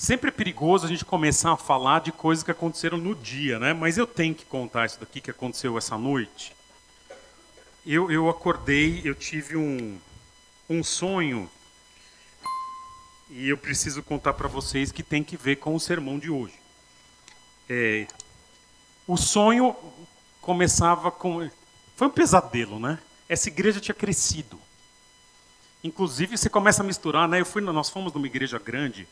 Sempre é perigoso a gente começar a falar de coisas que aconteceram no dia, né? Mas eu tenho que contar isso daqui que aconteceu essa noite. Eu acordei, eu tive um sonho e eu preciso contar para vocês que tem que ver com o sermão de hoje. O sonho começava com... Foi um pesadelo, né? Essa igreja tinha crescido. Inclusive, você começa a misturar, né? Nós fomos numa igreja grande,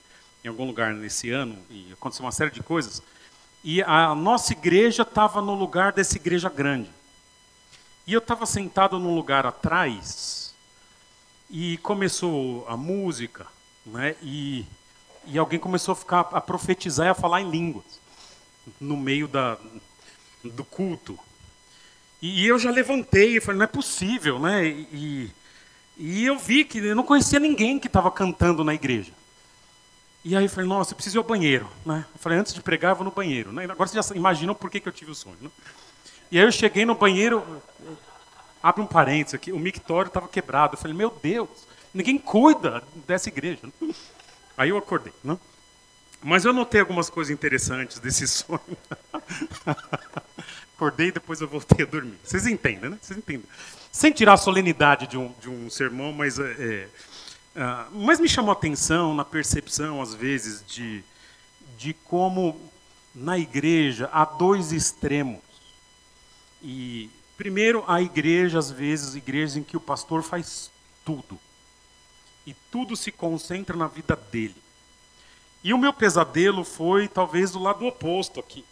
em algum lugar nesse ano, e aconteceu uma série de coisas. E a nossa igreja estava no lugar dessa igreja grande. E eu estava sentado num lugar atrás, e começou a música, né? E alguém começou a profetizar e a falar em línguas, no meio do culto. E eu já levantei e falei, não é possível, né? E eu vi que eu não conhecia ninguém que estava cantando na igreja. E aí eu falei, nossa, eu preciso ir ao banheiro, né? Eu falei, antes de pregar, eu vou no banheiro, né? Agora vocês já imaginam por que eu tive o sonho, né? E aí eu cheguei no banheiro, abre um parênteses aqui, o mictório estava quebrado. Eu falei, meu Deus, ninguém cuida dessa igreja, né? Aí eu acordei, né? Mas eu notei algumas coisas interessantes desse sonho. Acordei e depois eu voltei a dormir. Vocês entendem, né? Vocês entendem. Sem tirar a solenidade de um sermão, mas me chamou a atenção na percepção, às vezes, de como na igreja há dois extremos. E, primeiro, há igreja, às vezes, igrejas em que o pastor faz tudo. E tudo se concentra na vida dele. E o meu pesadelo foi, talvez, do lado oposto aqui,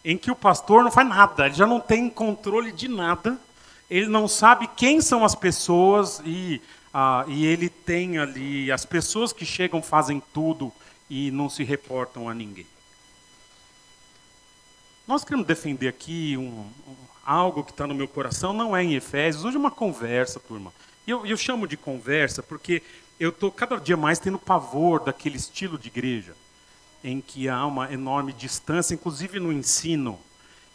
em que o pastor não faz nada, ele já não tem controle de nada, ele não sabe quem são as pessoas e ele tem ali, as pessoas que chegam fazem tudo e não se reportam a ninguém. Nós queremos defender aqui algo que está no meu coração, não é em Efésios, hoje é uma conversa, turma. E eu chamo de conversa porque eu estou cada dia mais tendo pavor daquele estilo de igreja, em que há uma enorme distância, inclusive no ensino,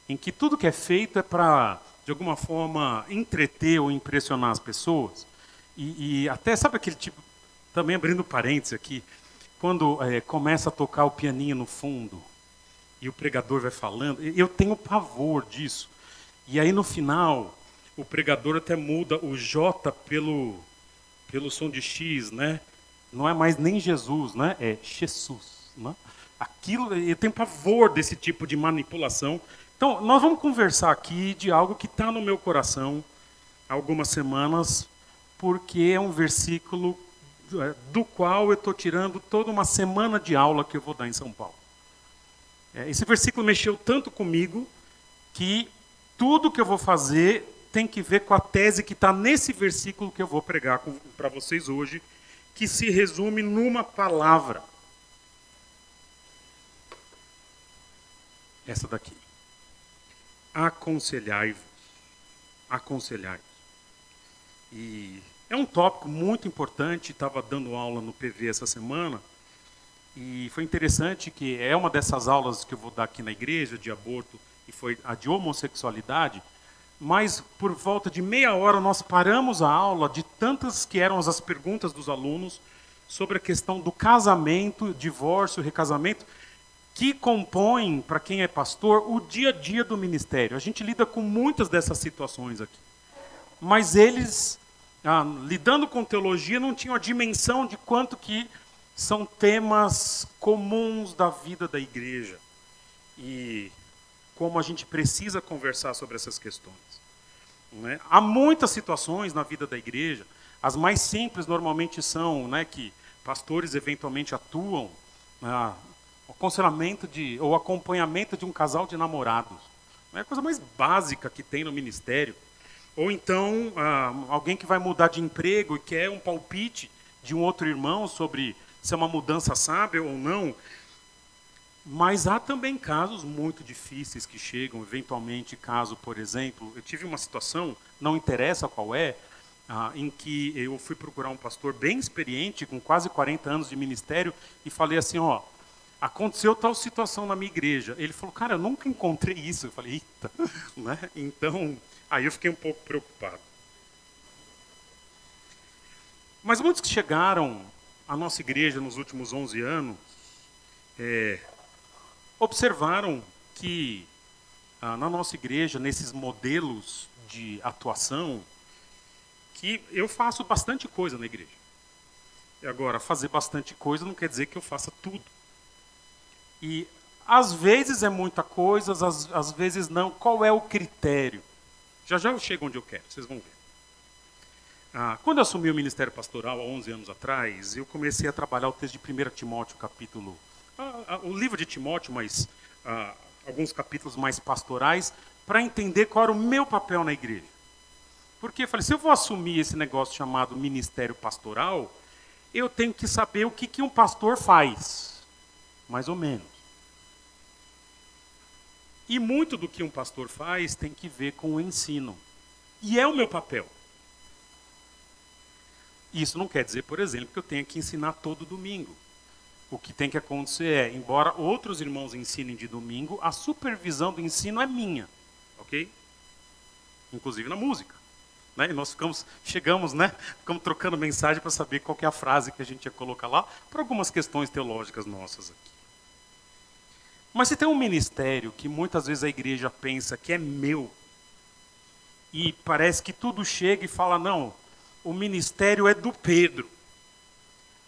em que tudo que é feito é para, de alguma forma, entreter ou impressionar as pessoas. E até, sabe aquele tipo, também abrindo parênteses aqui, quando começa a tocar o pianinho no fundo, e o pregador vai falando, eu tenho pavor disso. E aí no final, o pregador até muda o J pelo som de X, né? Não é mais nem Jesus, né? É Jesus, né? Aquilo, eu tenho pavor desse tipo de manipulação. Então, nós vamos conversar aqui de algo que está no meu coração há algumas semanas, porque é um versículo do qual eu estou tirando toda uma semana de aula que eu vou dar em São Paulo. Esse versículo mexeu tanto comigo que tudo que eu vou fazer tem que ver com a tese que está nesse versículo que eu vou pregar para vocês hoje, que se resume numa palavra. Essa daqui. Aconselhai-vos. Aconselhai-vos. E é um tópico muito importante, estava dando aula no PV essa semana, e foi interessante que é uma dessas aulas que eu vou dar aqui na igreja, de aborto, e foi a de homossexualidade, mas por volta de meia hora nós paramos a aula de tantas que eram as perguntas dos alunos sobre a questão do casamento, divórcio, recasamento, que compõem, para quem é pastor, o dia a dia do ministério. A gente lida com muitas dessas situações aqui. Mas eles, lidando com teologia, não tinham a dimensão de quanto que são temas comuns da vida da igreja. E como a gente precisa conversar sobre essas questões. Não é? Há muitas situações na vida da igreja, as mais simples normalmente são, né, que pastores eventualmente atuam, o aconselhamento ou acompanhamento de um casal de namorados. É a coisa mais básica que tem no ministério. Ou então, alguém que vai mudar de emprego e quer um palpite de um outro irmão sobre se é uma mudança sábia ou não. Mas há também casos muito difíceis que chegam, eventualmente, caso, por exemplo, eu tive uma situação, não interessa qual é, em que eu fui procurar um pastor bem experiente, com quase 40 anos de ministério, e falei assim, aconteceu tal situação na minha igreja. Ele falou, cara, eu nunca encontrei isso. Eu falei, eita, né? Então, aí eu fiquei um pouco preocupado. Mas muitos que chegaram à nossa igreja nos últimos 11 anos, observaram que na nossa igreja, nesses modelos de atuação, que eu faço bastante coisa na igreja. E agora, fazer bastante coisa não quer dizer que eu faça tudo. E às vezes é muita coisa, às vezes não. Qual é o critério? Já já eu chego onde eu quero, vocês vão ver. Quando eu assumi o ministério pastoral, há 11 anos atrás, eu comecei a trabalhar o texto de 1 Timóteo, capítulo... o livro de Timóteo, mas alguns capítulos mais pastorais, para entender qual era o meu papel na igreja. Porque eu falei, se eu vou assumir esse negócio chamado ministério pastoral, eu tenho que saber o que um pastor faz, mais ou menos. E muito do que um pastor faz tem que ver com o ensino. E é o meu papel. Isso não quer dizer, por exemplo, que eu tenha que ensinar todo domingo. O que tem que acontecer é, embora outros irmãos ensinem de domingo, a supervisão do ensino é minha, ok? Inclusive na música. Né? E nós chegamos, né? Ficamos trocando mensagem para saber qual que é a frase que a gente ia colocar lá, por algumas questões teológicas nossas aqui. Mas se tem um ministério que muitas vezes a igreja pensa que é meu, e parece que tudo chega e fala, não, o ministério é do Pedro.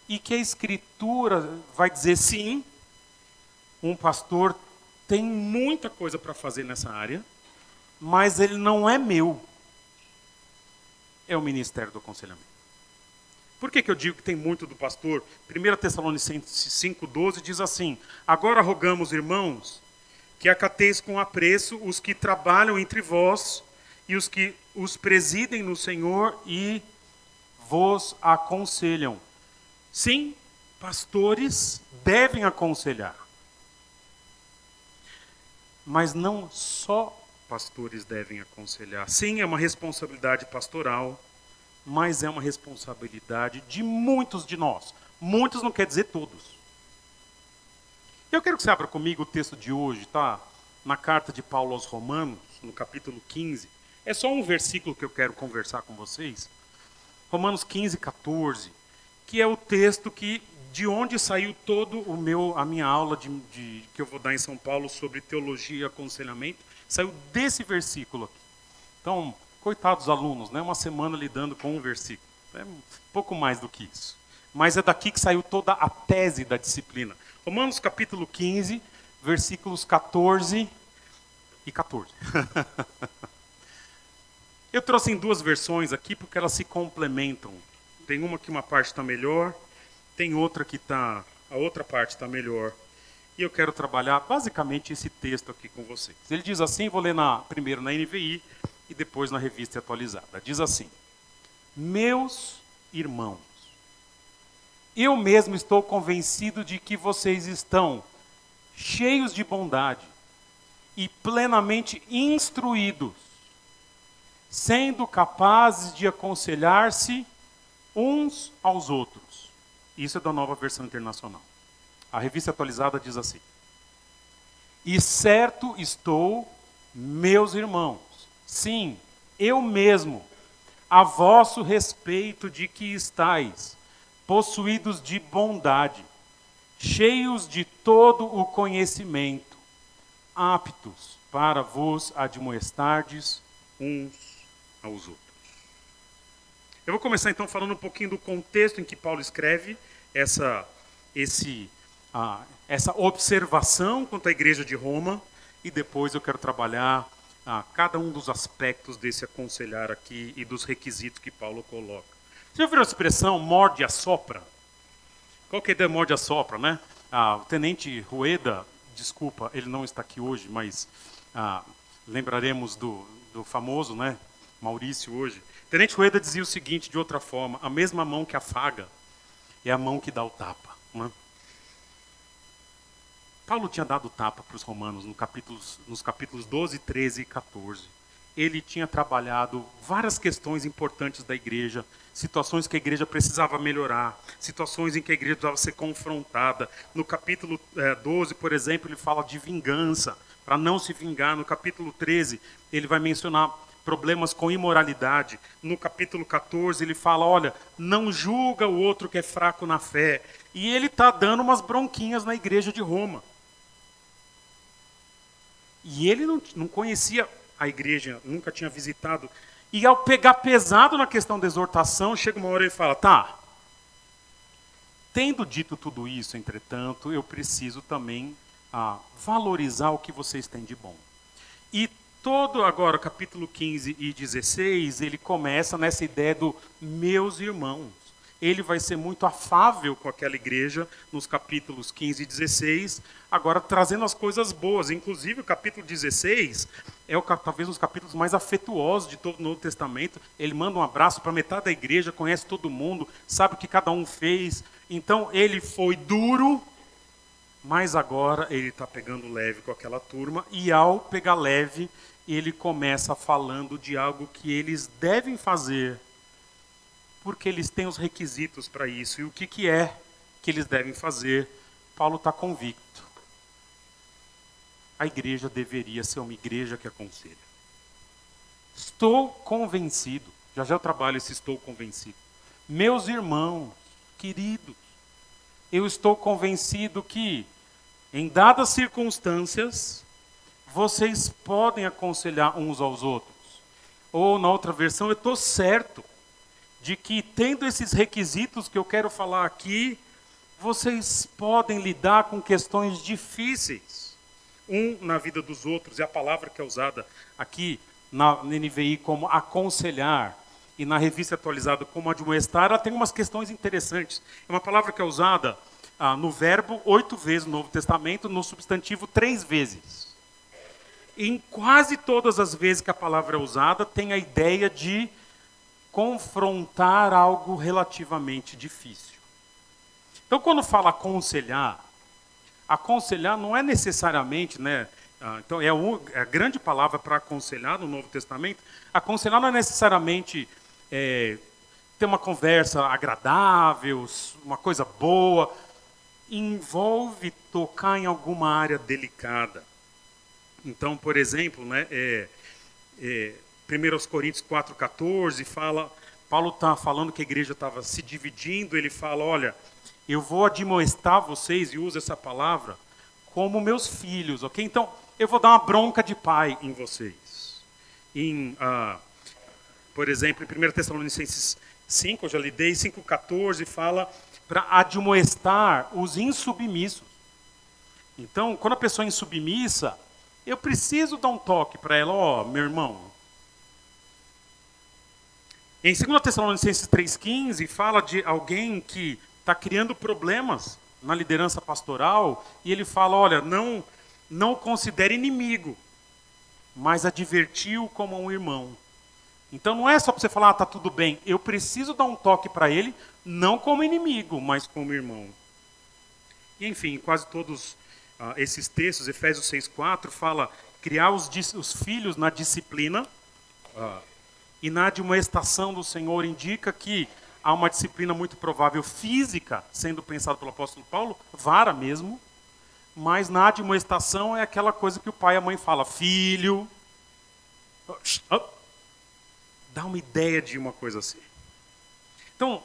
E que a Escritura vai dizer sim, um pastor tem muita coisa para fazer nessa área, mas ele não é meu. É o ministério do aconselhamento. Por que eu digo que tem muito do pastor? 1 Tessalonicenses 5,12 diz assim, agora rogamos, irmãos, que acateis com apreço os que trabalham entre vós e os que os presidem no Senhor e vos aconselham. Sim, pastores devem aconselhar. Mas não só pastores devem aconselhar. Sim, é uma responsabilidade pastoral, mas é uma responsabilidade de muitos de nós. Muitos não quer dizer todos. Eu quero que você abra comigo o texto de hoje, tá? Na carta de Paulo aos Romanos, no capítulo 15. É só um versículo que eu quero conversar com vocês. Romanos 15, 14. Que é o texto de onde saiu todo a minha aula que eu vou dar em São Paulo sobre teologia e aconselhamento, saiu desse versículo aqui. Então, coitados alunos, né? Uma semana lidando com um versículo. É um pouco mais do que isso. Mas é daqui que saiu toda a tese da disciplina. Romanos capítulo 15, versículos 14 e 14. Eu trouxe em duas versões aqui porque elas se complementam. Tem uma que uma parte está melhor, tem outra que a outra parte está melhor. E eu quero trabalhar basicamente esse texto aqui com vocês. Ele diz assim, vou ler primeiro na NVI e depois na Revista Atualizada. Diz assim, meus irmãos, eu mesmo estou convencido de que vocês estão cheios de bondade e plenamente instruídos, sendo capazes de aconselhar-se uns aos outros. Isso é da Nova Versão Internacional. A Revista Atualizada diz assim, e certo estou, meus irmãos, sim, eu mesmo, a vosso respeito de que estáis possuídos de bondade, cheios de todo o conhecimento, aptos para vos admoestardes uns aos outros. Eu vou começar então falando um pouquinho do contexto em que Paulo escreve essa observação quanto à igreja de Roma, e depois eu quero trabalhar cada um dos aspectos desse aconselhar aqui e dos requisitos que Paulo coloca. Você já ouviu a expressão morde a sopra? Qual que é a ideia de morde a sopra, né? O tenente Rueda, desculpa, ele não está aqui hoje, mas lembraremos do famoso, né, Maurício hoje. O tenente Rueda dizia o seguinte, de outra forma, a mesma mão que afaga é a mão que dá o tapa. Né? Paulo tinha dado tapa para os romanos nos capítulos 12, 13 e 14. Ele tinha trabalhado várias questões importantes da igreja, situações que a igreja precisava melhorar, situações em que a igreja precisava ser confrontada. No capítulo 12, por exemplo, ele fala de vingança, para não se vingar. No capítulo 13, ele vai mencionar problemas com imoralidade. No capítulo 14 ele fala, olha, não julga o outro que é fraco na fé. E ele está dando umas bronquinhas na igreja de Roma. E ele não conhecia a igreja, nunca tinha visitado. E ao pegar pesado na questão da exortação, chega uma hora e ele fala, tá, tendo dito tudo isso, entretanto, eu preciso também valorizar o que vocês têm de bom. E todo agora, capítulo 15 e 16, ele começa nessa ideia do meus irmãos. Ele vai ser muito afável com aquela igreja nos capítulos 15 e 16, agora trazendo as coisas boas. Inclusive o capítulo 16 é talvez um dos capítulos mais afetuosos de todo o Novo Testamento. Ele manda um abraço para metade da igreja, conhece todo mundo, sabe o que cada um fez. Então ele foi duro, mas agora ele está pegando leve com aquela turma. E ao pegar leve, ele começa falando de algo que eles devem fazer, porque eles têm os requisitos para isso. E o que é que eles devem fazer? Paulo está convicto. A igreja deveria ser uma igreja que aconselha. Estou convencido. Já eu trabalho esse estou convencido. Meus irmãos, queridos, eu estou convencido que, em dadas circunstâncias, vocês podem aconselhar uns aos outros. Ou, na outra versão, eu estou certo de que, tendo esses requisitos que eu quero falar aqui, vocês podem lidar com questões difíceis, na vida dos outros. E a palavra que é usada aqui na NVI como aconselhar, e na revista atualizada como admoestar, ela tem umas questões interessantes. É uma palavra que é usada no verbo 8 vezes no Novo Testamento, no substantivo 3 vezes. Em quase todas as vezes que a palavra é usada, tem a ideia de confrontar algo relativamente difícil. Então, quando fala aconselhar não é necessariamente, né? Então, é a grande palavra para aconselhar no Novo Testamento. Aconselhar não é necessariamente ter uma conversa agradável, uma coisa boa. Envolve tocar em alguma área delicada. Então, por exemplo, né, 1 Coríntios 4,14 Paulo está falando que a igreja estava se dividindo, ele fala, olha, eu vou admoestar vocês, e usa essa palavra, como meus filhos, ok? Então, eu vou dar uma bronca de pai em vocês. Por exemplo, em 1 Tessalonicenses 5, eu já lidei, 5,14, fala para admoestar os insubmissos. Então, quando a pessoa é insubmissa, eu preciso dar um toque para ela, ó, meu irmão. Em 2 Tessalonicenses 3,15, fala de alguém que está criando problemas na liderança pastoral, e ele fala, olha, não o considere inimigo, mas advertiu como um irmão. Então não é só para você falar, está tudo bem, eu preciso dar um toque para ele, não como inimigo, mas como irmão. E enfim, quase todos esses textos, Efésios 6,4, fala criar os filhos na disciplina, e na admoestação do Senhor indica que há uma disciplina muito provável física, sendo pensado pelo apóstolo Paulo, vara mesmo, mas na admoestação é aquela coisa que o pai e a mãe falam, filho, dá uma ideia de uma coisa assim. Então,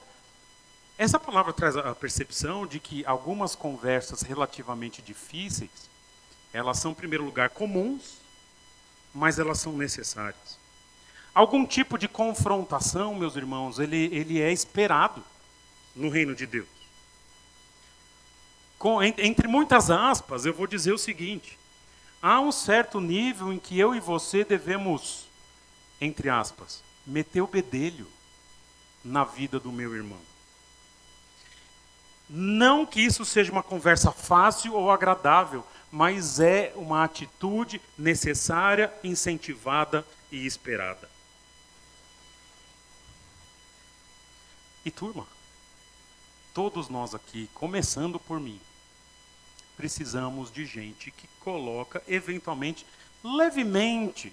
essa palavra traz a percepção de que algumas conversas relativamente difíceis, elas são, em primeiro lugar, comuns, mas elas são necessárias. Algum tipo de confrontação, meus irmãos, ele é esperado no reino de Deus. Entre muitas aspas, eu vou dizer o seguinte, há um certo nível em que eu e você devemos, entre aspas, meter o bedelho na vida do meu irmão. Não que isso seja uma conversa fácil ou agradável, mas é uma atitude necessária, incentivada e esperada. E turma, todos nós aqui, começando por mim, precisamos de gente que coloca, eventualmente, levemente,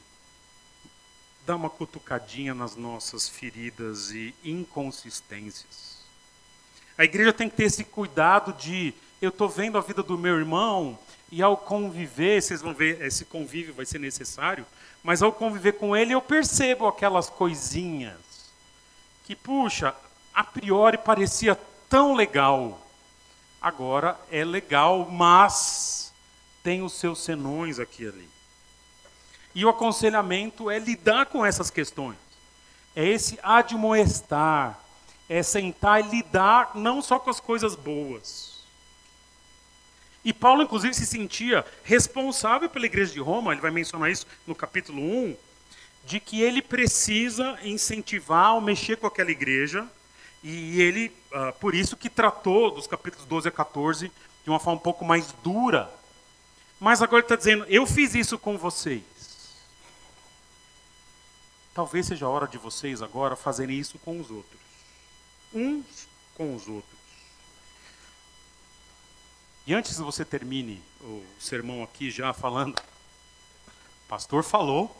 dá uma cutucadinha nas nossas feridas e inconsistências. A igreja tem que ter esse cuidado de eu estou vendo a vida do meu irmão, e ao conviver, vocês vão ver, esse convívio vai ser necessário, mas ao conviver com ele eu percebo aquelas coisinhas que, puxa, a priori parecia tão legal. Agora é legal, mas tem os seus senões aqui e ali. E o aconselhamento é lidar com essas questões. É esse admoestar, é sentar e lidar não só com as coisas boas. E Paulo, inclusive, se sentia responsável pela igreja de Roma, ele vai mencionar isso no capítulo 1, de que ele precisa incentivar ou mexer com aquela igreja, e ele, por isso que tratou dos capítulos 12 a 14 de uma forma um pouco mais dura. Mas agora ele está dizendo, eu fiz isso com vocês. Talvez seja a hora de vocês agora fazerem isso com os outros. Uns com os outros. E antes que você termine o sermão aqui já falando, o pastor falou,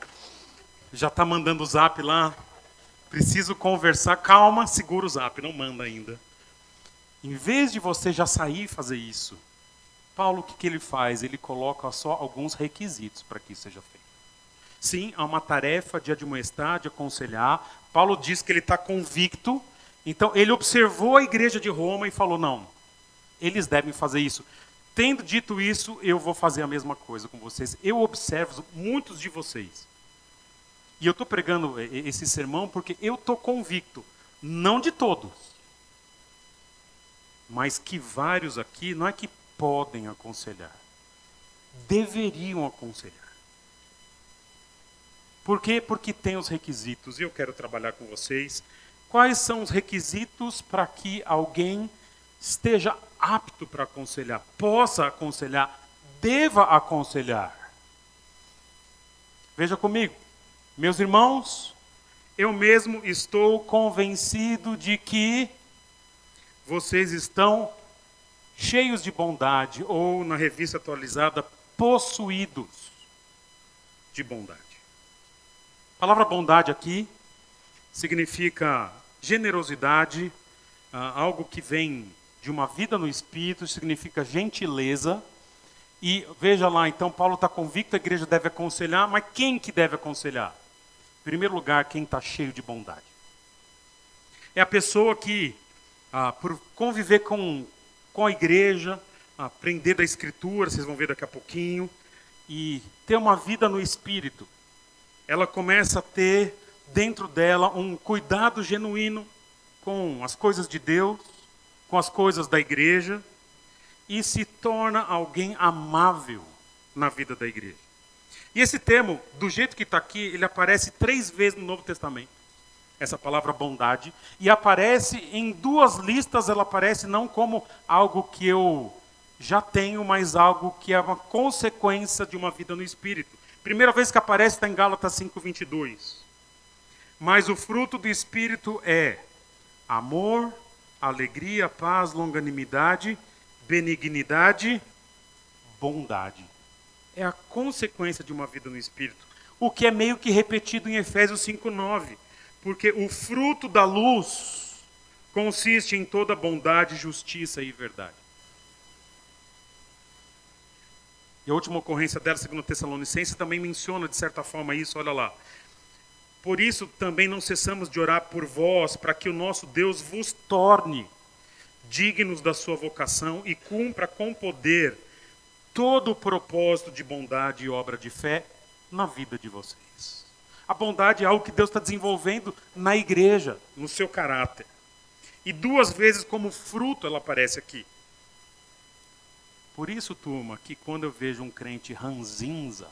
já está mandando o zap lá, preciso conversar, calma, segura o zap, não manda ainda. Em vez de você já sair e fazer isso, Paulo, o que ele faz? Ele coloca só alguns requisitos para que isso seja feito. Sim, há uma tarefa de admoestar, de aconselhar. Paulo diz que ele está convicto, então ele observou a igreja de Roma e falou, não, eles devem fazer isso. Tendo dito isso, eu vou fazer a mesma coisa com vocês. Eu observo muitos de vocês. E eu estou pregando esse sermão porque eu estou convicto, não de todos, mas que vários aqui, não é que podem aconselhar, deveriam aconselhar. Por quê? Porque tem os requisitos, e eu quero trabalhar com vocês. Quais são os requisitos para que alguém esteja apto para aconselhar, possa aconselhar, deva aconselhar? Veja comigo. Meus irmãos, eu mesmo estou convencido de que vocês estão cheios de bondade, ou na revista atualizada, possuídos de bondade. A palavra bondade aqui significa generosidade, algo que vem de uma vida no Espírito, significa gentileza. E veja lá, então Paulo está convicto, a igreja deve aconselhar, mas quem que deve aconselhar? Em primeiro lugar, quem está cheio de bondade. É a pessoa que, por conviver com a igreja, aprender da Escritura, vocês vão ver daqui a pouquinho, e ter uma vida no Espírito, ela começa a ter dentro dela um cuidado genuíno com as coisas de Deus, com as coisas da igreja, e se torna alguém amável na vida da igreja. E esse termo, do jeito que está aqui, ele aparece 3 vezes no Novo Testamento. Essa palavra bondade. E aparece em 2 listas, ela aparece não como algo que eu já tenho, mas algo que é uma consequência de uma vida no Espírito. Primeira vez que aparece está em Gálatas 5:22. Mas o fruto do Espírito é amor, alegria, paz, longanimidade, benignidade, bondade. É a consequência de uma vida no Espírito. O que é meio que repetido em Efésios 5:9. Porque o fruto da luz consiste em toda bondade, justiça e verdade. E a última ocorrência dela, segundo Tessalonicenses, também menciona de certa forma isso, olha lá. Por isso também não cessamos de orar por vós, para que o nosso Deus vos torne dignos da sua vocação e cumpra com poder todo o propósito de bondade e obra de fé na vida de vocês. A bondade é algo que Deus está desenvolvendo na igreja, no seu caráter. E 2 vezes como fruto ela aparece aqui. Por isso, turma, que quando eu vejo um crente ranzinza,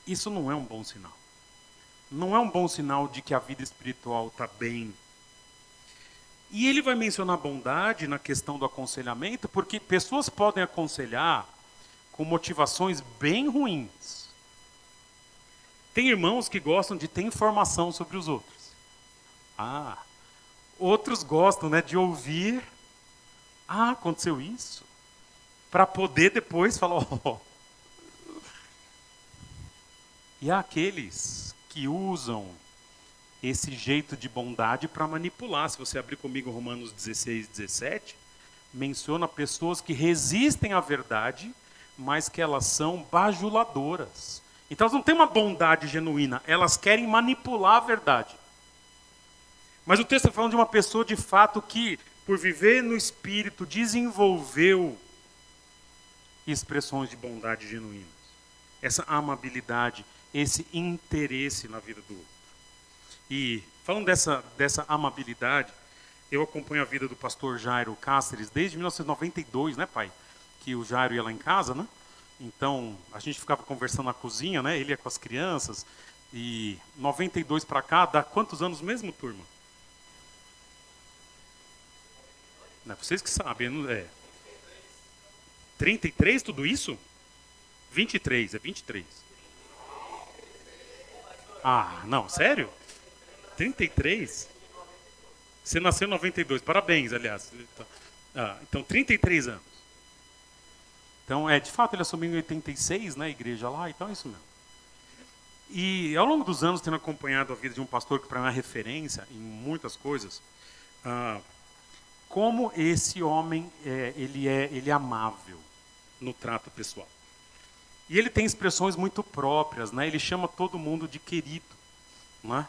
isso não é um bom sinal. Não é um bom sinal de que a vida espiritual está bem. E ele vai mencionar bondade na questão do aconselhamento, porque pessoas podem aconselhar com motivações bem ruins. Tem irmãos que gostam de ter informação sobre os outros. Outros gostam, né, de ouvir. Aconteceu isso. Para poder depois falar, E há aqueles que usam esse jeito de bondade para manipular. Se você abrir comigo Romanos 16:17, menciona pessoas que resistem à verdade, mas que elas são bajuladoras. Então elas não têm uma bondade genuína, elas querem manipular a verdade. Mas o texto está falando de uma pessoa de fato que, por viver no Espírito, desenvolveu expressões de bondade genuínas. Essa amabilidade, esse interesse na vida do outro. E falando dessa amabilidade, eu acompanho a vida do pastor Jairo Cáceres desde 1992, né, pai? Que o Jairo ia lá em casa, né? Então, a gente ficava conversando na cozinha, né? Ele ia com as crianças. E 92 para cá, dá quantos anos mesmo, turma? Não, vocês que sabem, não é? 33, tudo isso? 23, é 23. Ah, não, sério? 33? Você nasceu em 92, parabéns, aliás. Então, 33 anos. Então, de fato, ele assumiu em 86, né, a igreja lá, então é isso mesmo. E ao longo dos anos, tendo acompanhado a vida de um pastor que para mim é referência em muitas coisas, como esse homem ele é amável no trato pessoal. E ele tem expressões muito próprias, né? Ele chama todo mundo de querido, né?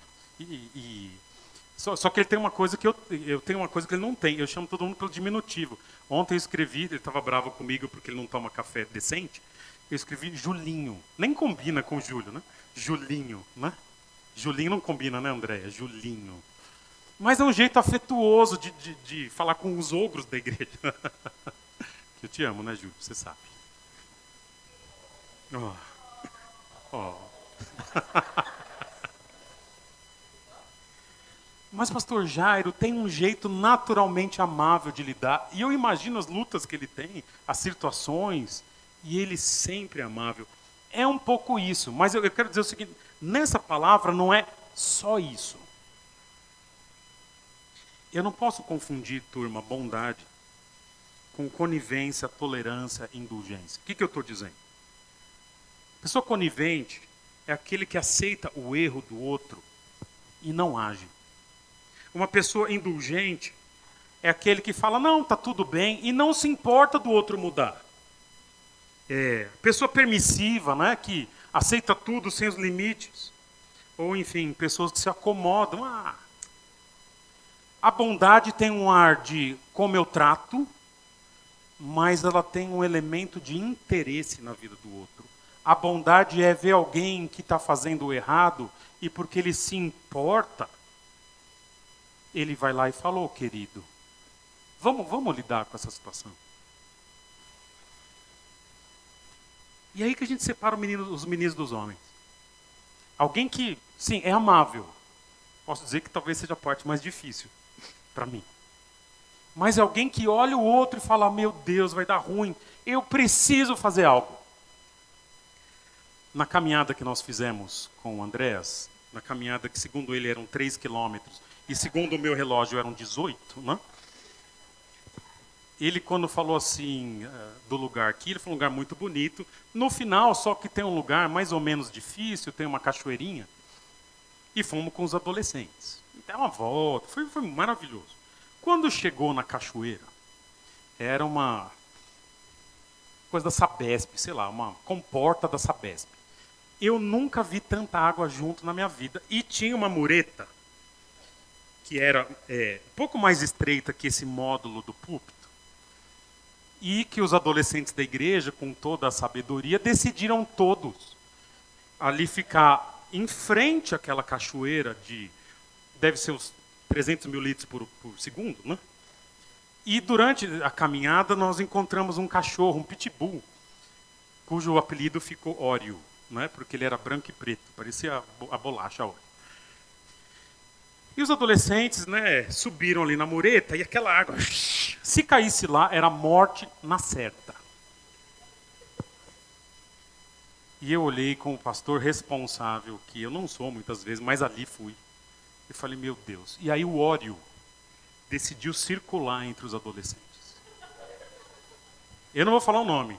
Só que ele tem uma coisa que eu tenho uma coisa que ele não tem. Eu chamo todo mundo pelo diminutivo. Ontem eu escrevi, ele estava bravo comigo porque ele não toma café decente. Eu escrevi Julinho. Nem combina com Júlio, né? Julinho, né? Julinho não combina, né, Andréia? Julinho. Mas é um jeito afetuoso de falar com os ogros da igreja. Eu te amo, né, Júlio? Você sabe. Oh. Mas pastor Jairo tem um jeito naturalmente amável de lidar. E eu imagino as lutas que ele tem, as situações, e ele sempre é amável. É um pouco isso, mas eu quero dizer o seguinte, nessa palavra não é só isso. Eu não posso confundir, turma, bondade com conivência, tolerância, indulgência. O que eu estou dizendo? Pessoa conivente é aquele que aceita o erro do outro e não age. Uma pessoa indulgente é aquele que fala, não, está tudo bem, e não se importa do outro mudar. Pessoa permissiva, né, que aceita tudo sem os limites. Ou, enfim, pessoas que se acomodam. A bondade tem um ar de como eu trato, mas ela tem um elemento de interesse na vida do outro. A bondade é ver alguém que está fazendo o errado e porque ele se importa, ele vai lá e falou, querido, vamos lidar com essa situação. E aí que a gente separa os meninos dos homens. Alguém que, sim, é amável. Posso dizer que talvez seja a parte mais difícil para mim. Mas é alguém que olha o outro e fala, meu Deus, vai dar ruim, eu preciso fazer algo. Na caminhada que nós fizemos com o Andréas, na caminhada que segundo ele eram 3 quilômetros, e segundo o meu relógio eram 18, né? Ele quando falou assim, do lugar aqui, ele falou um lugar muito bonito. No final, só que tem um lugar mais ou menos difícil, tem uma cachoeirinha. E fomos com os adolescentes. Então uma volta, foi maravilhoso. Quando chegou na cachoeira, era uma coisa da Sabesp, sei lá, uma comporta da Sabesp. Eu nunca vi tanta água junto na minha vida. E tinha uma mureta, que era um pouco mais estreita que esse módulo do púlpito, e que os adolescentes da igreja, com toda a sabedoria, decidiram todos ali ficar em frente àquela cachoeira de, deve ser uns 300 mil litros por segundo, né? E durante a caminhada nós encontramos um cachorro, um pitbull, cujo apelido ficou Oreo, né? Porque ele era branco e preto, parecia a bolacha Oreo. E os adolescentes, né, subiram ali na mureta e aquela água, se caísse lá, era morte na certa. E eu olhei com o pastor responsável, que eu não sou muitas vezes, mas ali fui. E falei, meu Deus. E aí o Oreo decidiu circular entre os adolescentes. Eu não vou falar o nome,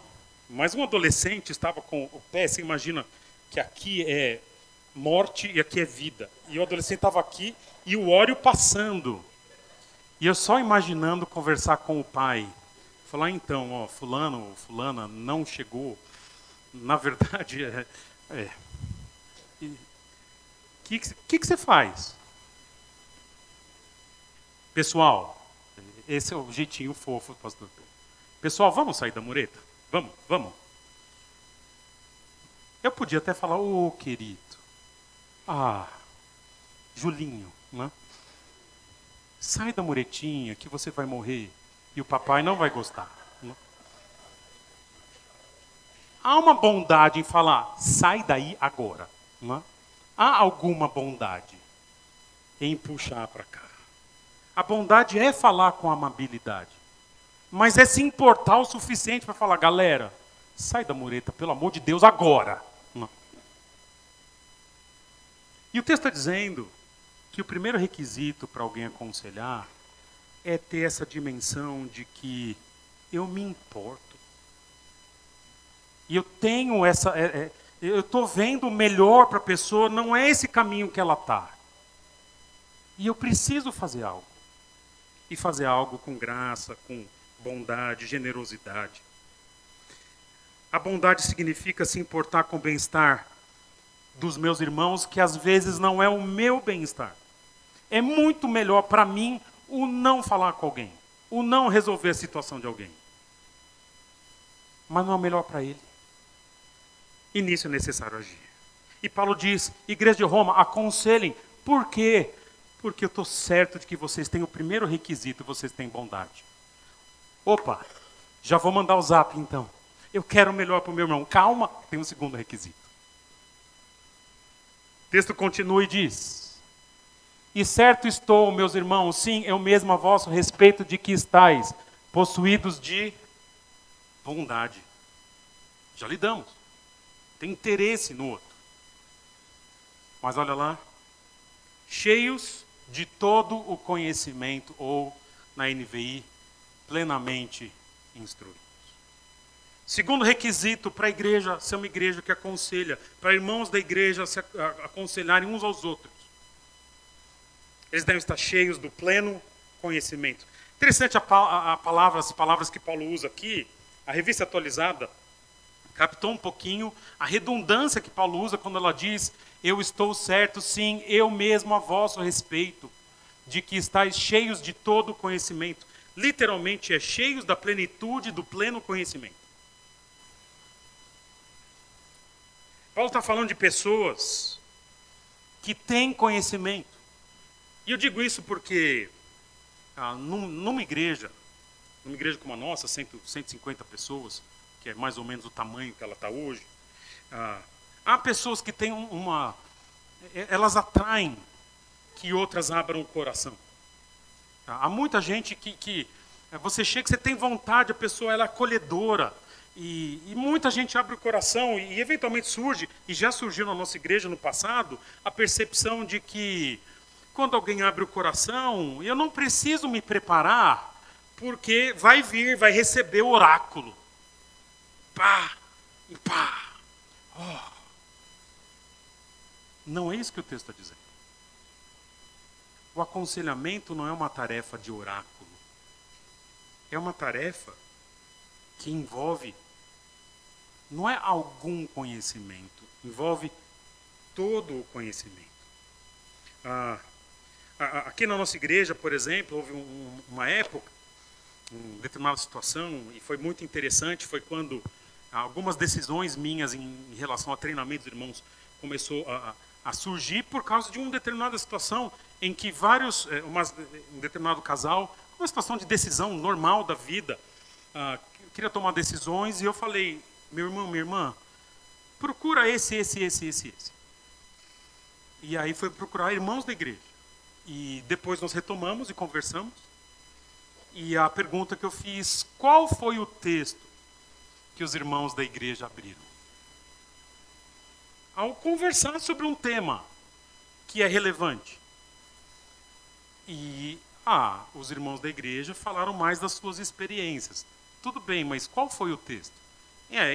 mas um adolescente estava com o pé, você imagina que aqui é morte e aqui é vida. E o adolescente estava aqui e o Oreo passando. E eu só imaginando conversar com o pai falar, então, ó, fulano ou fulana não chegou, na verdade, que você faz? Pessoal, esse é o jeitinho fofo do pastor Pedro. Pessoal, vamos sair da mureta? Vamos, vamos. Eu podia até falar, ô querido, Julinho, né? Sai da muretinha que você vai morrer e o papai não vai gostar. Né? Há uma bondade em falar, sai daí agora. Né? Há alguma bondade em puxar para cá. A bondade é falar com amabilidade. Mas é se importar o suficiente para falar, galera, sai da mureta, pelo amor de Deus, agora. Não. E o texto está dizendo que o primeiro requisito para alguém aconselhar é ter essa dimensão de que eu me importo. E eu tenho essa... eu estou vendo o melhor para a pessoa, não é esse caminho que ela está. E eu preciso fazer algo. E fazer algo com graça, com bondade, generosidade. A bondade significa se importar com o bem-estar dos meus irmãos, que às vezes não é o meu bem-estar. É muito melhor para mim o não falar com alguém, o não resolver a situação de alguém. Mas não é o melhor para ele. E nisso é necessário agir. E Paulo diz, igreja de Roma, aconselhem. Por quê? Porque eu estou certo de que vocês têm o primeiro requisito, vocês têm bondade. Opa, já vou mandar o zap então. Eu quero o melhor para o meu irmão. Calma, tem um segundo requisito. O texto continua e diz, e certo estou, meus irmãos, sim, eu mesmo a vosso respeito de que estáis possuídos de bondade. Já lidamos. Tem interesse no outro. Mas olha lá, cheios de todo o conhecimento, ou na NVI, plenamente instruídos. Segundo requisito para a igreja ser uma igreja que aconselha, para irmãos da igreja se aconselharem uns aos outros. Eles devem estar cheios do pleno conhecimento. Interessante as palavras que Paulo usa aqui, a revista atualizada captou um pouquinho a redundância que Paulo usa quando ela diz, eu estou certo, sim, eu mesmo a vosso respeito, de que estáis cheios de todo o conhecimento. Literalmente é cheios da plenitude do pleno conhecimento. Paulo está falando de pessoas que têm conhecimento. E eu digo isso porque numa igreja como a nossa, 150 pessoas, que é mais ou menos o tamanho que ela está hoje, há pessoas que têm elas atraem que outras abram o coração. Há muita gente que você chega, você tem vontade, a pessoa ela é acolhedora, e muita gente abre o coração, e eventualmente surge, e já surgiu na nossa igreja no passado, a percepção de que quando alguém abre o coração, eu não preciso me preparar, porque vai receber o oráculo. Pá, e pá. Oh. Não é isso que o texto está dizendo. O aconselhamento não é uma tarefa de oráculo. É uma tarefa que envolve, não é algum conhecimento, envolve todo o conhecimento. Aqui na nossa igreja, por exemplo, houve uma época, uma determinada situação, e foi muito interessante, foi quando algumas decisões minhas em relação a treinamento dos irmãos começou a surgir por causa de uma determinada situação em que um determinado casal, uma situação de decisão normal da vida, queria tomar decisões, e eu falei, meu irmão, minha irmã, procura esse. E aí foi procurar irmãos da igreja. E depois nós retomamos e conversamos. E a pergunta que eu fiz, qual foi o texto que os irmãos da igreja abriram? Ao conversar sobre um tema que é relevante. E os irmãos da igreja falaram mais das suas experiências. Tudo bem, mas qual foi o texto?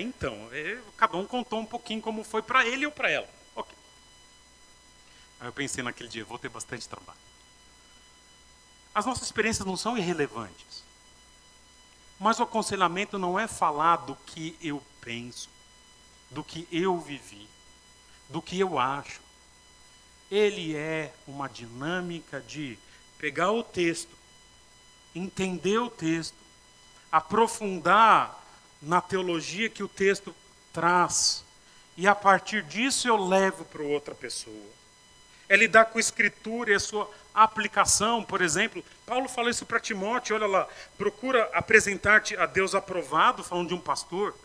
Então, cada um contou um pouquinho como foi para ele ou para ela. Ok. Aí eu pensei naquele dia, vou ter bastante trabalho. As nossas experiências não são irrelevantes. Mas o aconselhamento não é falar do que eu penso, do que eu vivi, do que eu acho. Ele é uma dinâmica de pegar o texto, entender o texto, aprofundar na teologia que o texto traz, e a partir disso eu levo para outra pessoa. É lidar com a Escritura e a sua aplicação. Por exemplo, Paulo fala isso para Timóteo, olha lá, procura apresentar-te a Deus aprovado, falando de um pastor,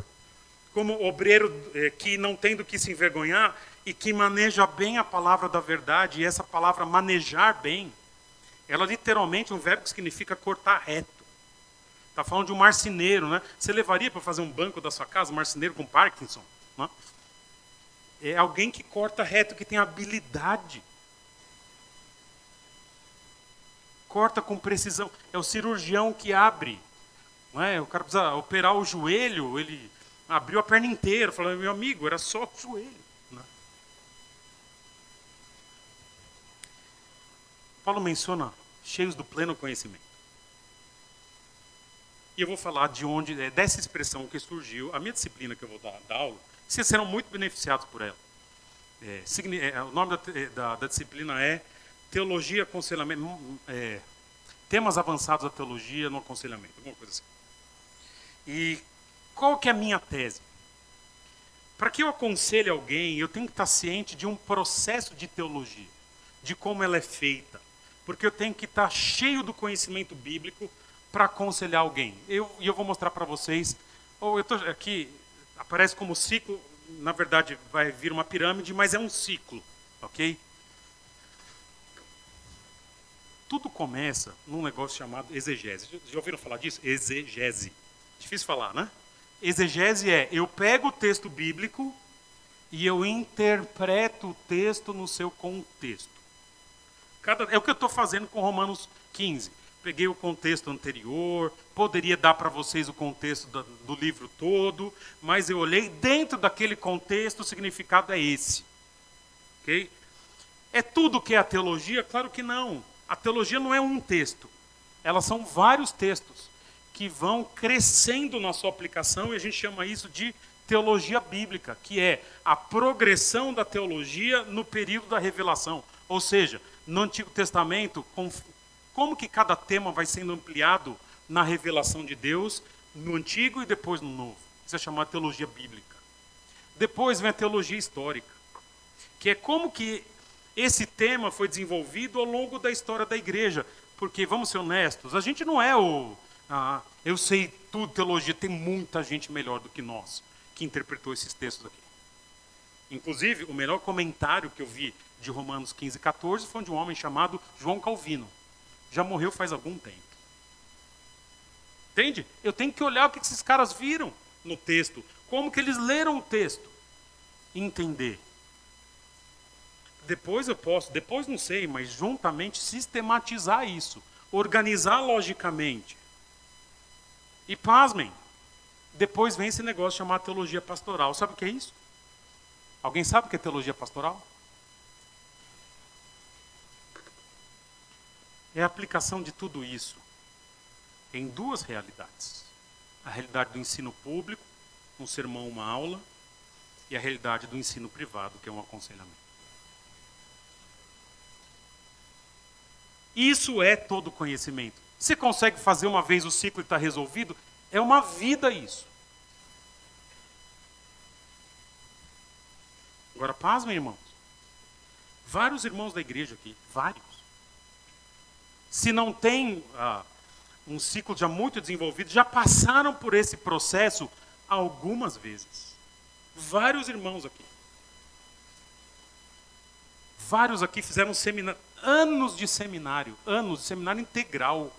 como obreiro que não tem do que se envergonhar e que maneja bem a palavra da verdade. E essa palavra manejar bem, ela literalmente é um verbo que significa cortar reto. Está falando de um marceneiro, né? Você levaria para fazer um banco da sua casa um marceneiro com Parkinson? Né? É alguém que corta reto, que tem habilidade. Corta com precisão. É o cirurgião que abre. Não é? O cara precisa operar o joelho, ele abriu a perna inteira, falando, meu amigo, era só o joelho. Né? Paulo menciona cheios do pleno conhecimento. E eu vou falar de onde, dessa expressão que surgiu, a minha disciplina que eu vou dar aula, vocês serão muito beneficiados por ela. O nome da disciplina é Teologia, Aconselhamento, temas avançados da teologia no aconselhamento, alguma coisa assim. E qual que é a minha tese? Para que eu aconselhe alguém, eu tenho que estar ciente de um processo de teologia, de como ela é feita. Porque eu tenho que estar cheio do conhecimento bíblico para aconselhar alguém. E eu vou mostrar para vocês, aqui aparece como ciclo, na verdade vai vir uma pirâmide, mas é um ciclo, ok? Tudo começa num negócio chamado exegese. Já ouviram falar disso? Exegese. Difícil falar, né? Exegese é, eu pego o texto bíblico e eu interpreto o texto no seu contexto. É o que eu estou fazendo com Romanos 15. Peguei o contexto anterior, poderia dar para vocês o contexto do livro todo, mas eu olhei dentro daquele contexto, o significado é esse. Okay? É tudo que é a teologia? Claro que não. A teologia não é um texto. Elas são vários textos que vão crescendo na sua aplicação, e a gente chama isso de teologia bíblica, que é a progressão da teologia no período da revelação. Ou seja, no Antigo Testamento, como que cada tema vai sendo ampliado na revelação de Deus, no Antigo e depois no Novo. Isso é chamado de teologia bíblica. Depois vem a teologia histórica, que é como que esse tema foi desenvolvido ao longo da história da igreja. Porque, vamos ser honestos, a gente não é eu sei tudo, teologia, tem muita gente melhor do que nós que interpretou esses textos aqui. Inclusive, o melhor comentário que eu vi de Romanos 15, 14 foi de um homem chamado João Calvino. Já morreu faz algum tempo. Entende? Eu tenho que olhar o que esses caras viram no texto, como que eles leram o texto, e entender. Depois não sei, mas juntamente sistematizar isso, organizar logicamente. E pasmem, depois vem esse negócio chamado teologia pastoral. Sabe o que é isso? Alguém sabe o que é teologia pastoral? É a aplicação de tudo isso em duas realidades. A realidade do ensino público, um sermão, uma aula, e a realidade do ensino privado, que é um aconselhamento. Isso é todo conhecimento. Você consegue fazer uma vez o ciclo e está resolvido? É uma vida isso. Agora, pasmem, irmãos. Vários irmãos da igreja aqui, vários. Se não tem um ciclo já muito desenvolvido, já passaram por esse processo algumas vezes. Vários irmãos aqui. Vários aqui fizeram seminário, anos de seminário integral.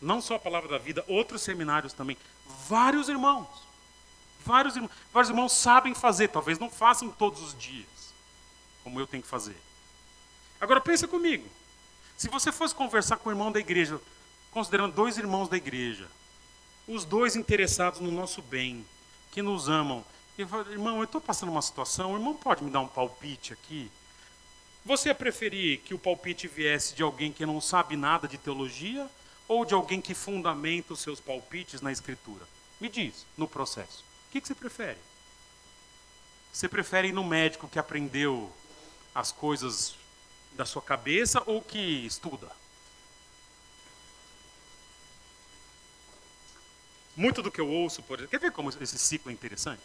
Não só a Palavra da Vida, outros seminários também. Vários irmãos sabem fazer, talvez não façam todos os dias, como eu tenho que fazer. Agora pensa comigo, se você fosse conversar com o irmão da igreja, considerando dois irmãos da igreja, os dois interessados no nosso bem, que nos amam, e fala, irmão, eu estou passando uma situação, o irmão pode me dar um palpite aqui? Você ia preferir que o palpite viesse de alguém que não sabe nada de teologia, ou de alguém que fundamenta os seus palpites na Escritura? Me diz, no processo. O que você prefere? Você prefere ir no médico que aprendeu as coisas da sua cabeça ou que estuda? Muito do que eu ouço, por exemplo, quer ver como esse ciclo é interessante?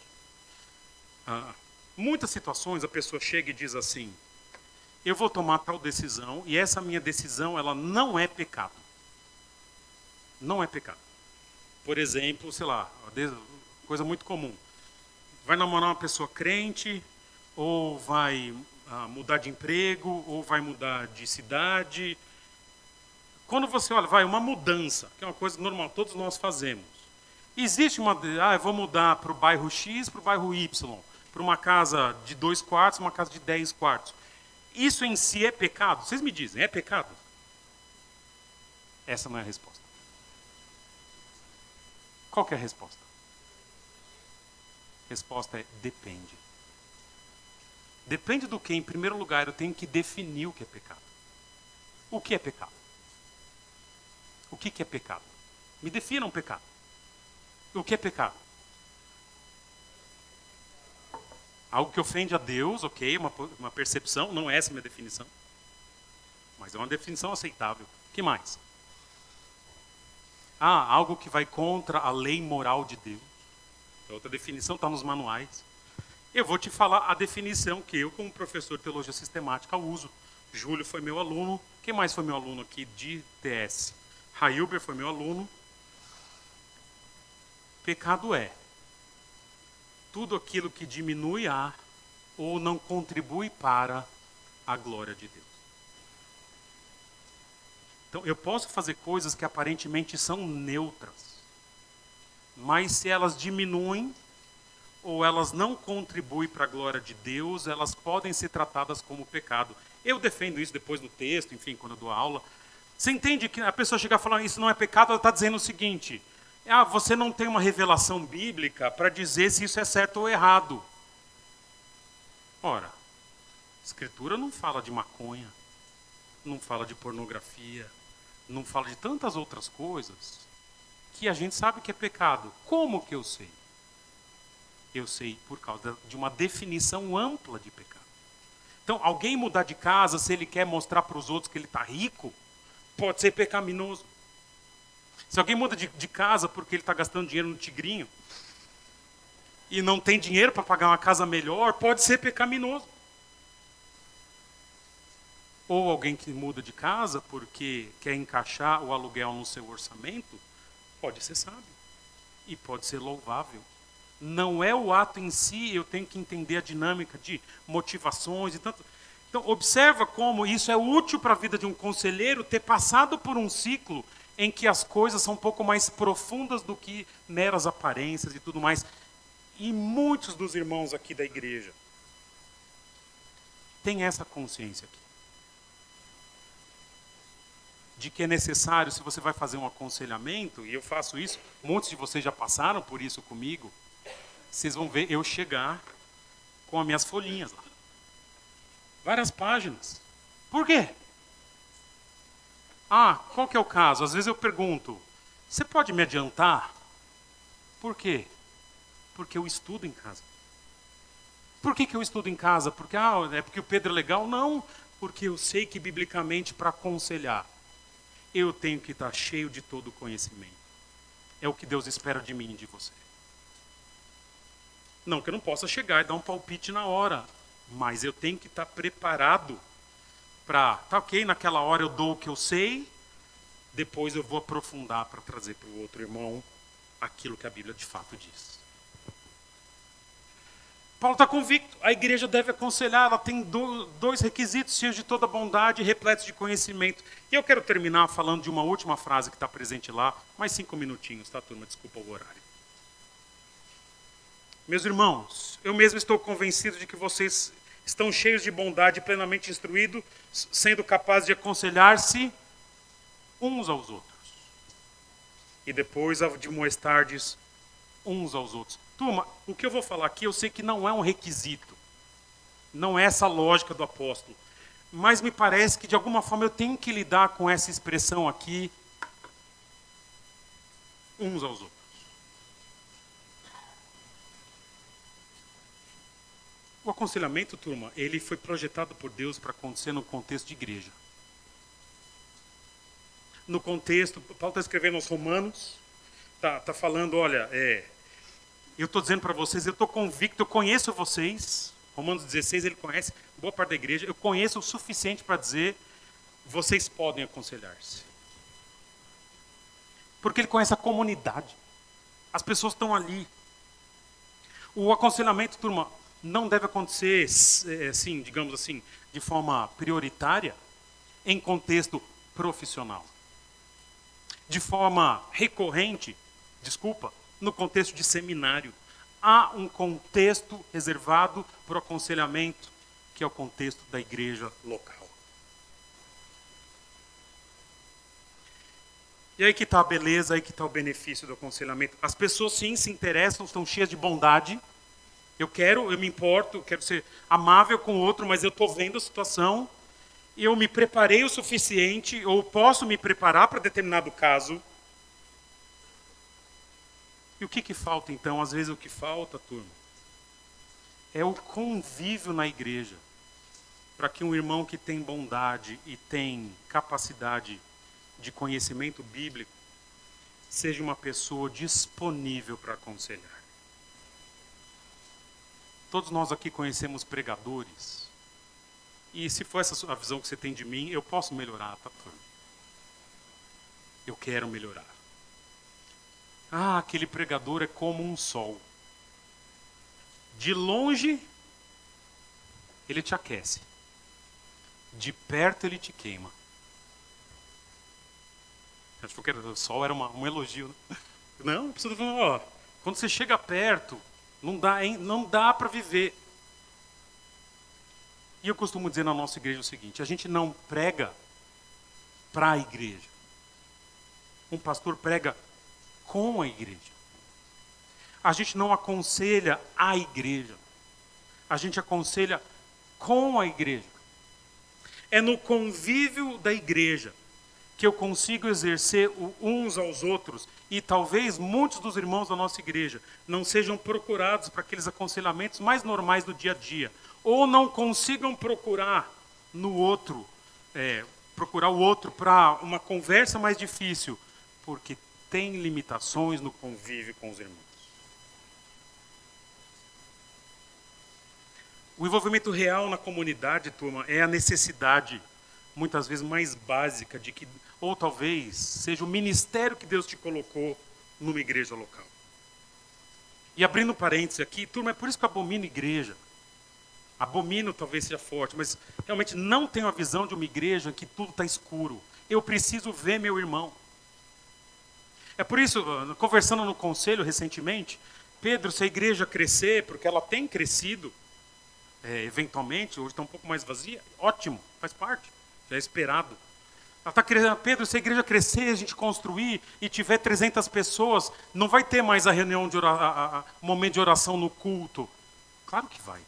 Muitas situações a pessoa chega e diz assim: eu vou tomar tal decisão e essa minha decisão ela não é pecado. Não é pecado. Por exemplo, sei lá, coisa muito comum. Vai namorar uma pessoa crente, ou vai mudar de emprego, ou vai mudar de cidade. Quando você olha, vai uma mudança, que é uma coisa normal, todos nós fazemos. Existe eu vou mudar para o bairro X, para o bairro Y, para uma casa de 2 quartos, uma casa de 10 quartos. Isso em si é pecado? Vocês me dizem, é pecado? Essa não é a resposta. Qual que é a resposta? A resposta é depende. Depende do que, em primeiro lugar, eu tenho que definir o que é pecado. O que é pecado? O que é pecado? Me defina um pecado. O que é pecado? Algo que ofende a Deus, ok, uma percepção, não é essa a minha definição. Mas é uma definição aceitável. O que mais? Algo que vai contra a lei moral de Deus. Outra definição está nos manuais. Eu vou te falar a definição que eu, como professor de teologia sistemática, uso. Júlio foi meu aluno. Quem mais foi meu aluno aqui de TS? Railber foi meu aluno. Pecado é tudo aquilo que diminui a ou não contribui para a glória de Deus. Então, eu posso fazer coisas que aparentemente são neutras, mas se elas diminuem ou elas não contribuem para a glória de Deus, elas podem ser tratadas como pecado. Eu defendo isso depois no texto, enfim, quando eu dou aula. Você entende que a pessoa chegar falando isso não é pecado, ela está dizendo o seguinte: você não tem uma revelação bíblica para dizer se isso é certo ou errado. Ora, a Escritura não fala de maconha, não fala de pornografia, não fala de tantas outras coisas que a gente sabe que é pecado. Como que eu sei? Eu sei por causa de uma definição ampla de pecado. Então, alguém mudar de casa, se ele quer mostrar para os outros que ele está rico, pode ser pecaminoso. Se alguém muda de casa porque ele está gastando dinheiro no tigrinho e não tem dinheiro para pagar uma casa melhor, pode ser pecaminoso. Ou alguém que muda de casa porque quer encaixar o aluguel no seu orçamento, pode ser sábio e pode ser louvável. Não é o ato em si, eu tenho que entender a dinâmica de motivações e tanto. Então, observa como isso é útil para a vida de um conselheiro ter passado por um ciclo em que as coisas são um pouco mais profundas do que meras aparências e tudo mais. E muitos dos irmãos aqui da igreja têm essa consciência aqui. De que é necessário, se você vai fazer um aconselhamento, e eu faço isso, muitos de vocês já passaram por isso comigo, vocês vão ver eu chegar com as minhas folhinhas lá. Várias páginas. Por quê? Qual que é o caso? Às vezes eu pergunto, você pode me adiantar? Por quê? Porque eu estudo em casa. Por que eu estudo em casa? Porque, é porque o Pedro é legal? Não, porque eu sei que biblicamente para aconselhar, eu tenho que estar cheio de todo o conhecimento. É o que Deus espera de mim e de você. Não que eu não possa chegar e dar um palpite na hora, mas eu tenho que estar preparado para, tá ok, naquela hora eu dou o que eu sei, depois eu vou aprofundar para trazer para o outro irmão aquilo que a Bíblia de fato diz. Paulo está convicto, a igreja deve aconselhar, ela tem dois requisitos, cheios de toda bondade e repletos de conhecimento. E eu quero terminar falando de uma última frase que está presente lá, mais 5 minutinhos, tá, turma? Desculpa o horário. Meus irmãos, eu mesmo estou convencido de que vocês estão cheios de bondade, plenamente instruídos, sendo capazes de aconselhar-se uns aos outros. E depois admoestar-lhes uns aos outros. Turma, o que eu vou falar aqui, eu sei que não é um requisito. Não é essa a lógica do apóstolo. Mas me parece que, de alguma forma, eu tenho que lidar com essa expressão aqui, uns aos outros. O aconselhamento, turma, ele foi projetado por Deus para acontecer no contexto de igreja. No contexto, Paulo está escrevendo aos Romanos, tá falando, olha, eu estou dizendo para vocês, eu estou convicto, eu conheço vocês. Romanos 16, ele conhece boa parte da igreja. Eu conheço o suficiente para dizer, vocês podem aconselhar-se. Porque ele conhece a comunidade. As pessoas estão ali. O aconselhamento, turma, não deve acontecer, assim, digamos assim, de forma prioritária, em contexto profissional. De forma recorrente, no contexto de seminário. Há um contexto reservado para o aconselhamento, que é o contexto da igreja local. E aí que está a beleza, aí que está o benefício do aconselhamento. As pessoas sim se interessam, estão cheias de bondade. Eu me importo, eu quero ser amável com o outro, mas eu estou vendo a situação. Eu me preparei o suficiente, ou posso me preparar para determinado caso. E o que falta então? Às vezes o que falta, turma, é o convívio na igreja. Para que um irmão que tem bondade e tem capacidade de conhecimento bíblico seja uma pessoa disponível para aconselhar. Todos nós aqui conhecemos pregadores. E se for essa a visão que você tem de mim, eu posso melhorar, tá, turma? Eu quero melhorar. Aquele pregador é como um sol. De longe, ele te aquece. De perto, ele te queima. Acho que o sol era um elogio, né? Não, precisa falar, quando você chega perto, não dá para viver. E eu costumo dizer na nossa igreja o seguinte, a gente não prega para a igreja. Um pastor prega com a igreja. A gente não aconselha a igreja. A gente aconselha com a igreja. É no convívio da igreja que eu consigo exercer uns aos outros, e talvez muitos dos irmãos da nossa igreja não sejam procurados para aqueles aconselhamentos mais normais do dia a dia, ou não consigam procurar no outro, procurar o outro para uma conversa mais difícil, porque tem limitações no convívio com os irmãos. O envolvimento real na comunidade, turma, é a necessidade, muitas vezes mais básica, de que, ou talvez seja o ministério que Deus te colocou numa igreja local. E abrindo parênteses aqui, turma, é por isso que eu abomino igreja. Abomino talvez seja forte, mas realmente não tenho a visão de uma igreja em que tudo está escuro. Eu preciso ver meu irmão. É por isso, conversando no conselho recentemente, Pedro, se a igreja crescer, porque ela tem crescido, eventualmente, hoje está um pouco mais vazia, ótimo, faz parte, já é esperado. Ela está crescendo, Pedro, se a igreja crescer, a gente construir e tiver 300 pessoas, não vai ter mais a reunião momento de oração no culto. Claro que vai.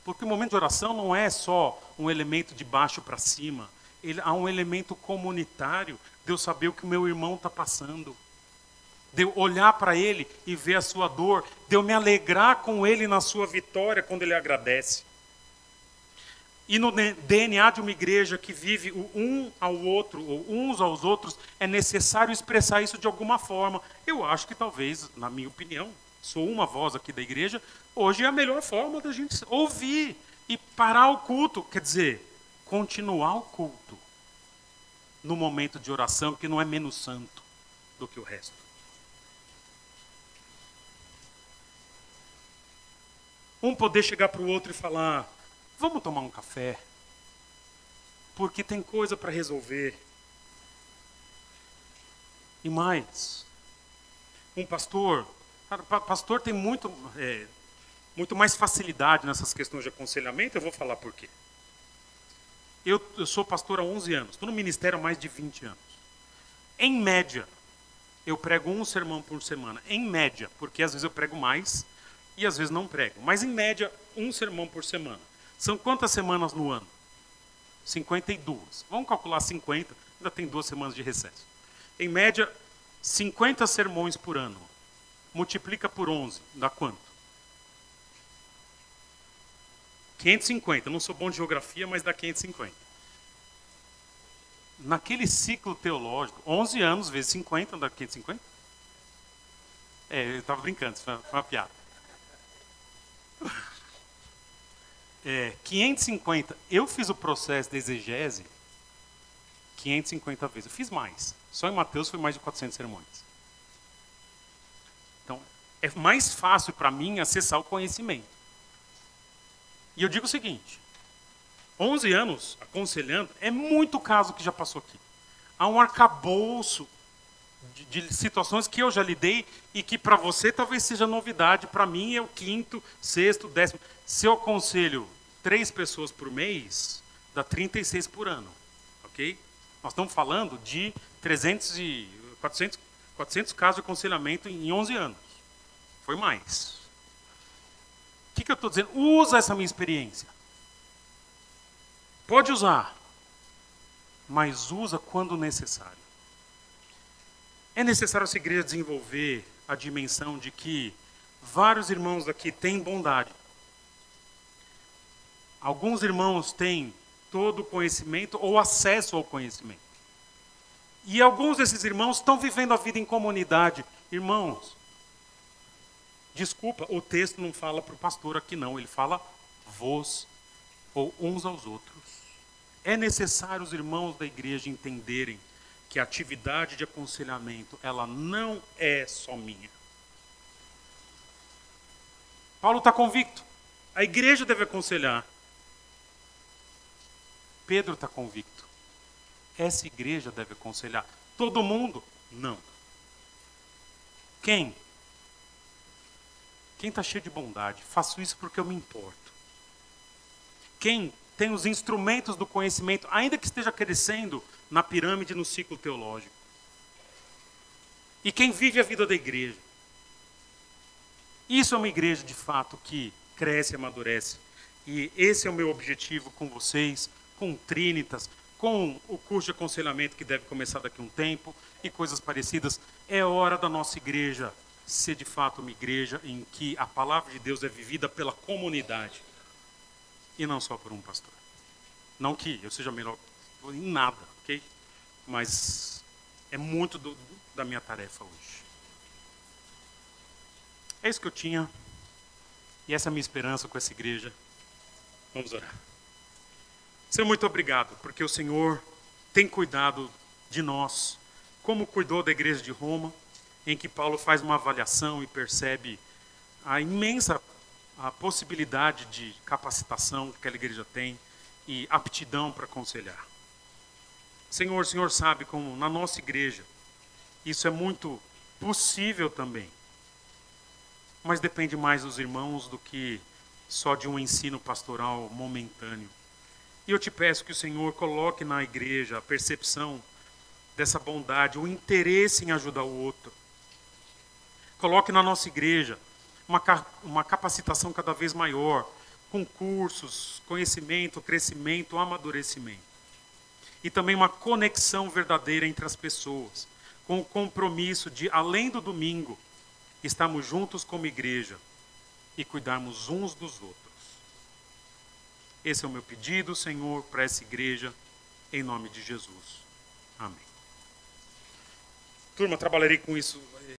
Porque o momento de oração não é só um elemento de baixo para cima, há um elemento comunitário, de eu saber o que o meu irmão está passando, de eu olhar para ele e ver a sua dor, de eu me alegrar com ele na sua vitória quando ele agradece. E no DNA de uma igreja que vive o um ao outro, ou uns aos outros, é necessário expressar isso de alguma forma. Eu acho que talvez, na minha opinião, sou uma voz aqui da igreja, hoje é a melhor forma da gente ouvir e parar o culto, quer dizer, continuar o culto no momento de oração, que não é menos santo do que o resto. Um poder chegar para o outro e falar, vamos tomar um café, porque tem coisa para resolver. E mais, um pastor tem muito mais facilidade nessas questões de aconselhamento, eu vou falar por quê. Eu sou pastor há 11 anos, estou no ministério há mais de 20 anos. Em média, eu prego um sermão por semana. Em média, porque às vezes eu prego mais e às vezes não prego. Mas em média, um sermão por semana. São quantas semanas no ano? 52. Vamos calcular 50, ainda tem 2 semanas de recesso. Em média, 50 sermões por ano. Multiplica por 11, dá quanto? 550. Eu não sou bom de geografia, mas dá 550. Naquele ciclo teológico, 11 anos vezes 50, dá 550? Eu estava brincando, isso foi uma piada. 550. Eu fiz o processo de exegese 550 vezes. Eu fiz mais. Só em Mateus foi mais de 400 sermões. Então, é mais fácil para mim acessar o conhecimento. E eu digo o seguinte, 11 anos aconselhando, é muito caso que já passou aqui. Há um arcabouço de situações que eu já lidei e que para você talvez seja novidade, para mim é o 5º, 6º, 10º. Se eu aconselho 3 pessoas por mês, dá 36 por ano, ok? Nós estamos falando de 400 casos de aconselhamento em 11 anos. Foi mais. O que eu estou dizendo? Usa essa minha experiência. Pode usar, mas usa quando necessário. É necessário essa igreja desenvolver a dimensão de que vários irmãos aqui têm bondade. Alguns irmãos têm todo o conhecimento ou acesso ao conhecimento. E alguns desses irmãos estão vivendo a vida em comunidade. Irmãos, desculpa, o texto não fala para o pastor aqui não, ele fala vós ou uns aos outros. É necessário os irmãos da igreja entenderem que a atividade de aconselhamento, ela não é só minha. Paulo está convicto. A igreja deve aconselhar. Pedro está convicto. Essa igreja deve aconselhar. Todo mundo? Não. Quem? Quem está cheio de bondade? Faço isso porque eu me importo. Quem tem os instrumentos do conhecimento, ainda que esteja crescendo na pirâmide, no ciclo teológico. E quem vive a vida da igreja. Isso é uma igreja, de fato, que cresce e amadurece. E esse é o meu objetivo com vocês, com o Trinitas, com o curso de aconselhamento que deve começar daqui a um tempo e coisas parecidas. É hora da nossa igreja ser, de fato, uma igreja em que a palavra de Deus é vivida pela comunidade. E não só por um pastor. Não que eu seja melhor em nada, ok? Mas é muito da minha tarefa hoje. É isso que eu tinha. E essa é a minha esperança com essa igreja. Vamos orar. Senhor, muito obrigado, porque o Senhor tem cuidado de nós, como cuidou da igreja de Roma, em que Paulo faz uma avaliação e percebe a imensa possibilidade de capacitação que aquela igreja tem e aptidão para aconselhar. Senhor, o Senhor sabe como na nossa igreja isso é muito possível também, mas depende mais dos irmãos do que só de um ensino pastoral momentâneo. E eu te peço que o Senhor coloque na igreja a percepção dessa bondade, o interesse em ajudar o outro. Coloque na nossa igreja uma capacitação cada vez maior, com cursos, conhecimento, crescimento, amadurecimento. E também uma conexão verdadeira entre as pessoas, com o compromisso de, além do domingo, estarmos juntos como igreja e cuidarmos uns dos outros. Esse é o meu pedido, Senhor, para essa igreja, em nome de Jesus. Amém. Turma, trabalharei com isso